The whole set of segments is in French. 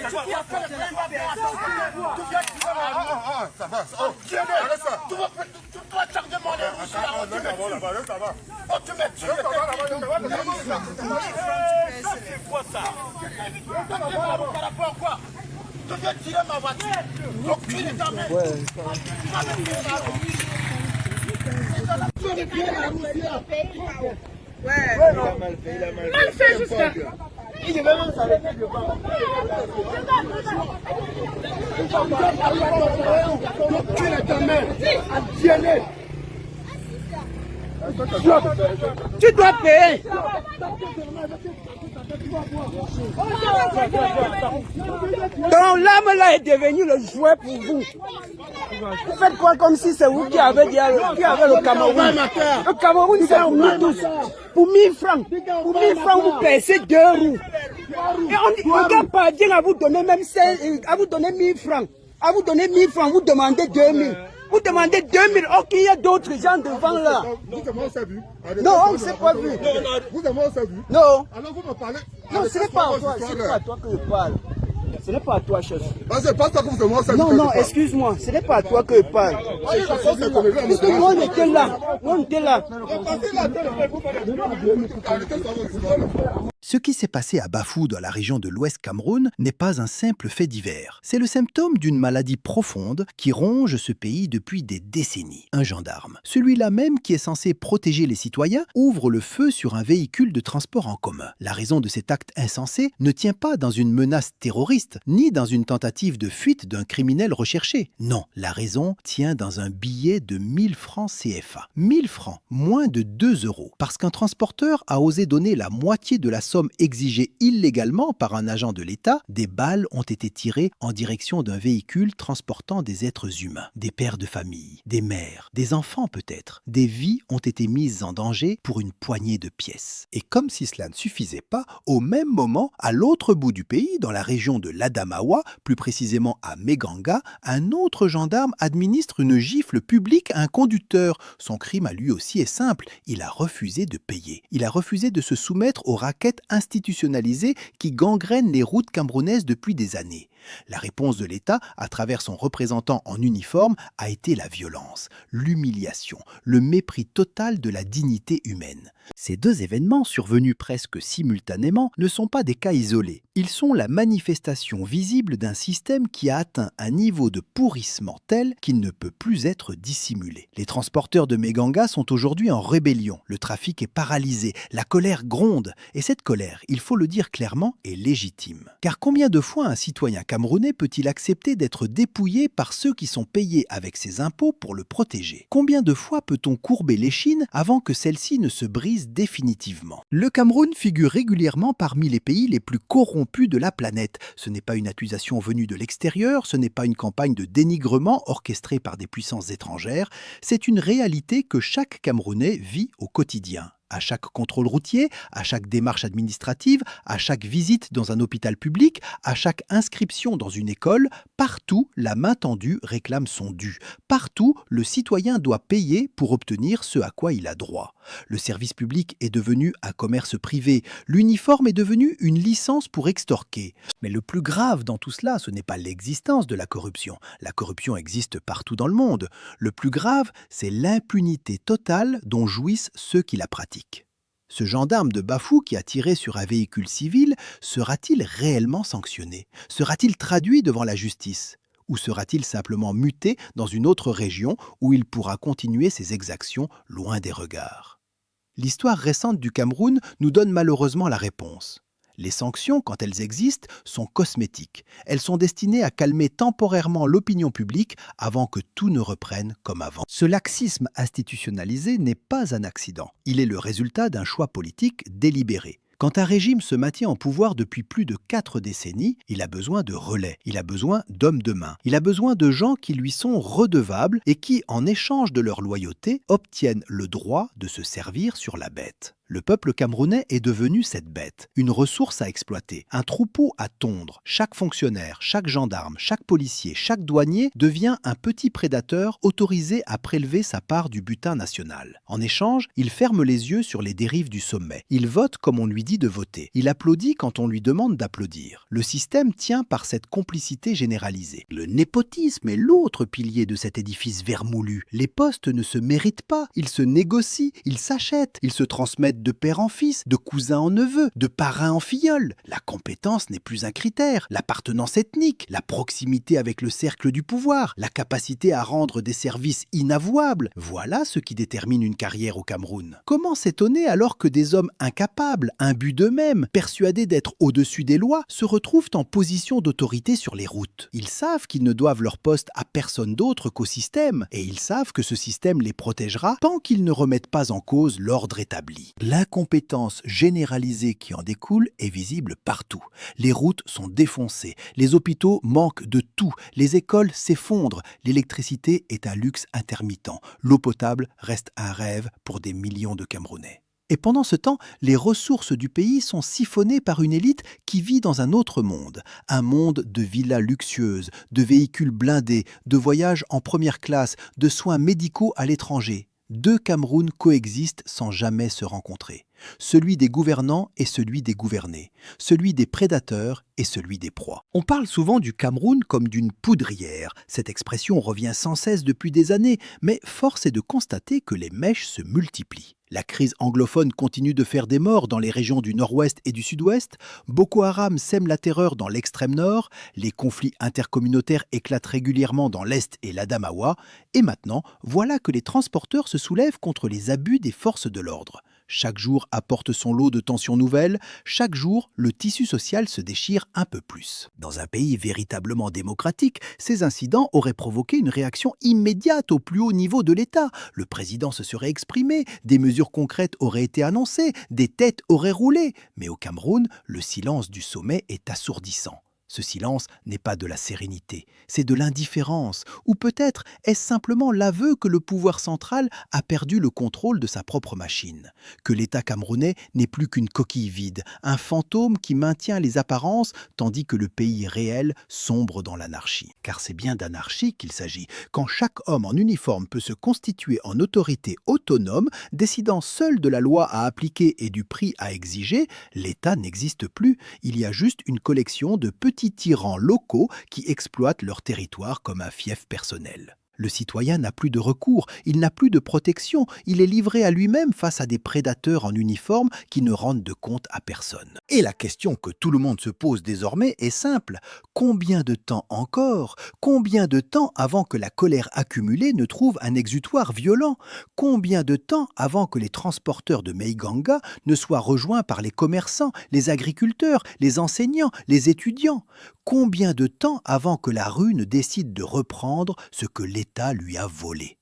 Ça va, arrête ça. Tu vas charger mon élu ici là-bas. Oh, tu mets dessus. C'est quoi ça? Par rapport à quoi? Tu viens tirer ma voiture. Donc tu es ta main. Tu vas me tirer la roue. Ouais. Il a mal fait jusqu'à. Il est même s'arrêter devant. Tu es ta main. Tiens-les. Tu dois payer. Donc l'âme là est devenu le jouet pour vous. Vous faites quoi comme si c'est vous qui avez le Cameroun. Le Cameroun c'est pour nous tous. Pour 1000 francs. Pour 1000 francs vous payez 2 roues. Et on ne pas dire à vous donner même 5, à vous donner 1000 francs. À vous donner 1000 francs, vous demandez 2000. Vous demandez 2000, oh, qu'il y a d'autres gens devant là. Vous avez aussi vu? Non, on ne s'est pas vu. Vous avez aussi vu? Non. Alors vous me parlez? Non, ce n'est pas à toi, ce n'est pas à toi que je parle. Ce n'est pas à toi, chef. C'est pas ça que vous avez Non, non, excuse-moi, ce n'est pas à toi que je parle. Parce que nous, on était là. On était là. Ce qui s'est passé à Bafou dans la région de l'Ouest Cameroun n'est pas un simple fait divers. C'est le symptôme d'une maladie profonde qui ronge ce pays depuis des décennies. Un gendarme, celui-là même qui est censé protéger les citoyens, ouvre le feu sur un véhicule de transport en commun. La raison de cet acte insensé ne tient pas dans une menace terroriste, ni dans une tentative de fuite d'un criminel recherché. Non, la raison tient dans un billet de 1000 francs CFA. 1000 francs, moins de 2 €, parce qu'un transporteur a osé donner la moitié de la somme exigée illégalement par un agent de l'État. Des balles ont été tirées en direction d'un véhicule transportant des êtres humains, des pères de famille, des mères, des enfants peut-être. Des vies ont été mises en danger pour une poignée de pièces. Et comme si cela ne suffisait pas, au même moment, à l'autre bout du pays, dans la région de l'Adamawa, plus précisément à Meganga, un autre gendarme administre une gifle publique à un conducteur. Son crime à lui aussi est simple, il a refusé de payer. Il a refusé de se soumettre aux raquettes institutionnalisées qui gangrènent les routes camerounaises depuis des années. La réponse de l'État, à travers son représentant en uniforme, a été la violence, l'humiliation, le mépris total de la dignité humaine. Ces deux événements, survenus presque simultanément, ne sont pas des cas isolés. Ils sont la manifestation visible d'un système qui a atteint un niveau de pourrissement tel qu'il ne peut plus être dissimulé. Les transporteurs de Meganga sont aujourd'hui en rébellion. Le trafic est paralysé, la colère gronde. Et cette colère, il faut le dire clairement, est légitime. Car combien de fois un citoyen camerounais peut-il accepter d'être dépouillé par ceux qui sont payés avec ses impôts pour le protéger? Combien de fois peut-on courber l'échine avant que celle-ci ne se brise définitivement? Le Cameroun figure régulièrement parmi les pays les plus corrompus de la planète. Ce n'est pas une accusation venue de l'extérieur, ce n'est pas une campagne de dénigrement orchestrée par des puissances étrangères, c'est une réalité que chaque Camerounais vit au quotidien. À chaque contrôle routier, à chaque démarche administrative, à chaque visite dans un hôpital public, à chaque inscription dans une école, partout, la main tendue réclame son dû. Partout, le citoyen doit payer pour obtenir ce à quoi il a droit. Le service public est devenu un commerce privé. L'uniforme est devenu une licence pour extorquer. Mais le plus grave dans tout cela, ce n'est pas l'existence de la corruption. La corruption existe partout dans le monde. Le plus grave, c'est l'impunité totale dont jouissent ceux qui la pratiquent. Ce gendarme de Bafou qui a tiré sur un véhicule civil, sera-t-il réellement sanctionné? Sera-t-il traduit devant la justice? Ou sera-t-il simplement muté dans une autre région où il pourra continuer ses exactions loin des regards? L'histoire récente du Cameroun nous donne malheureusement la réponse. Les sanctions, quand elles existent, sont cosmétiques. Elles sont destinées à calmer temporairement l'opinion publique avant que tout ne reprenne comme avant. Ce laxisme institutionnalisé n'est pas un accident. Il est le résultat d'un choix politique délibéré. Quand un régime se maintient en pouvoir depuis plus de 4 décennies, il a besoin de relais, il a besoin d'hommes de main, il a besoin de gens qui lui sont redevables et qui, en échange de leur loyauté, obtiennent le droit de se servir sur la bête. Le peuple camerounais est devenu cette bête, une ressource à exploiter, un troupeau à tondre. Chaque fonctionnaire, chaque gendarme, chaque policier, chaque douanier devient un petit prédateur autorisé à prélever sa part du butin national. En échange, il ferme les yeux sur les dérives du sommet. Il vote comme on lui dit de voter. Il applaudit quand on lui demande d'applaudir. Le système tient par cette complicité généralisée. Le népotisme est l'autre pilier de cet édifice vermoulu. Les postes ne se méritent pas, ils se négocient, ils s'achètent, ils se transmettent de père en fils, de cousin en neveu, de parrain en filleul. La compétence n'est plus un critère, l'appartenance ethnique, la proximité avec le cercle du pouvoir, la capacité à rendre des services inavouables. Voilà ce qui détermine une carrière au Cameroun. Comment s'étonner alors que des hommes incapables, imbus d'eux-mêmes, persuadés d'être au-dessus des lois, se retrouvent en position d'autorité sur les routes? Ils savent qu'ils ne doivent leur poste à personne d'autre qu'au système, et ils savent que ce système les protégera tant qu'ils ne remettent pas en cause l'ordre établi. L'incompétence généralisée qui en découle est visible partout. Les routes sont défoncées, les hôpitaux manquent de tout, les écoles s'effondrent, l'électricité est un luxe intermittent, l'eau potable reste un rêve pour des millions de Camerounais. Et pendant ce temps, les ressources du pays sont siphonnées par une élite qui vit dans un autre monde. Un monde de villas luxueuses, de véhicules blindés, de voyages en première classe, de soins médicaux à l'étranger. Deux Camerouns coexistent sans jamais se rencontrer. Celui des gouvernants et celui des gouvernés. Celui des prédateurs et celui des proies. On parle souvent du Cameroun comme d'une poudrière. Cette expression revient sans cesse depuis des années, mais force est de constater que les mèches se multiplient. La crise anglophone continue de faire des morts dans les régions du nord-ouest et du sud-ouest. Boko Haram sème la terreur dans l'extrême nord. Les conflits intercommunautaires éclatent régulièrement dans l'est et l'Adamawa. Et maintenant, voilà que les transporteurs se soulèvent contre les abus des forces de l'ordre. Chaque jour apporte son lot de tensions nouvelles, chaque jour, le tissu social se déchire un peu plus. Dans un pays véritablement démocratique, ces incidents auraient provoqué une réaction immédiate au plus haut niveau de l'État. Le président se serait exprimé, des mesures concrètes auraient été annoncées, des têtes auraient roulé. Mais au Cameroun, le silence du sommet est assourdissant. Ce silence n'est pas de la sérénité, c'est de l'indifférence. Ou peut-être est-ce simplement l'aveu que le pouvoir central a perdu le contrôle de sa propre machine, que l'État camerounais n'est plus qu'une coquille vide, un fantôme qui maintient les apparences tandis que le pays réel sombre dans l'anarchie. Car c'est bien d'anarchie qu'il s'agit, quand chaque homme en uniforme peut se constituer en autorité autonome, décidant seul de la loi à appliquer et du prix à exiger, l'État n'existe plus, il y a juste une collection de petits tyrans locaux qui exploitent leur territoire comme un fief personnel. Le citoyen n'a plus de recours, il n'a plus de protection, il est livré à lui-même face à des prédateurs en uniforme qui ne rendent de compte à personne. Et la question que tout le monde se pose désormais est simple. Combien de temps encore? Combien de temps avant que la colère accumulée ne trouve un exutoire violent? Combien de temps avant que les transporteurs de Meiganga ne soient rejoints par les commerçants, les agriculteurs, les enseignants, les étudiants? Combien de temps avant que la rue ne décide de reprendre ce que l'État lui a volé?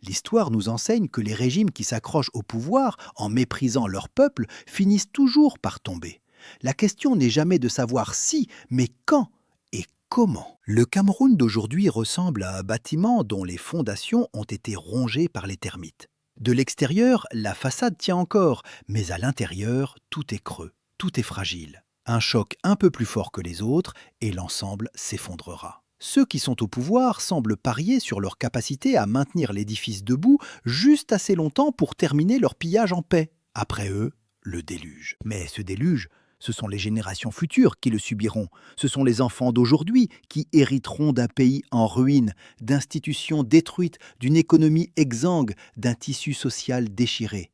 L'histoire nous enseigne que les régimes qui s'accrochent au pouvoir en méprisant leur peuple finissent toujours par tomber. La question n'est jamais de savoir si, mais quand et comment. Le Cameroun d'aujourd'hui ressemble à un bâtiment dont les fondations ont été rongées par les termites. De l'extérieur, la façade tient encore, mais à l'intérieur, tout est creux, tout est fragile. Un choc un peu plus fort que les autres et l'ensemble s'effondrera. Ceux qui sont au pouvoir semblent parier sur leur capacité à maintenir l'édifice debout juste assez longtemps pour terminer leur pillage en paix. Après eux, le déluge. Mais ce déluge, ce sont les générations futures qui le subiront. Ce sont les enfants d'aujourd'hui qui hériteront d'un pays en ruine, d'institutions détruites, d'une économie exsangue, d'un tissu social déchiré.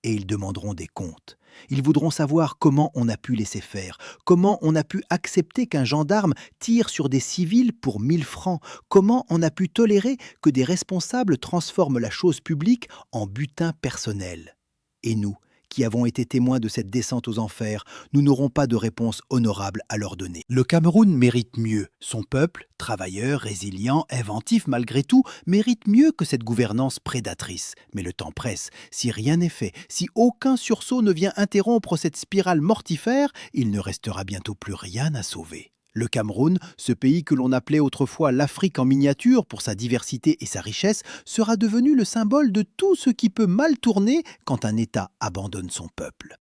Et ils demanderont des comptes. Ils voudront savoir comment on a pu laisser faire, comment on a pu accepter qu'un gendarme tire sur des civils pour 1000 francs, comment on a pu tolérer que des responsables transforment la chose publique en butin personnel. Et nous, qui avons été témoins de cette descente aux enfers, nous n'aurons pas de réponse honorable à leur donner. Le Cameroun mérite mieux. Son peuple, travailleur, résilient, inventif malgré tout, mérite mieux que cette gouvernance prédatrice. Mais le temps presse. Si rien n'est fait, si aucun sursaut ne vient interrompre cette spirale mortifère, il ne restera bientôt plus rien à sauver. Le Cameroun, ce pays que l'on appelait autrefois l'Afrique en miniature pour sa diversité et sa richesse, sera devenu le symbole de tout ce qui peut mal tourner quand un État abandonne son peuple.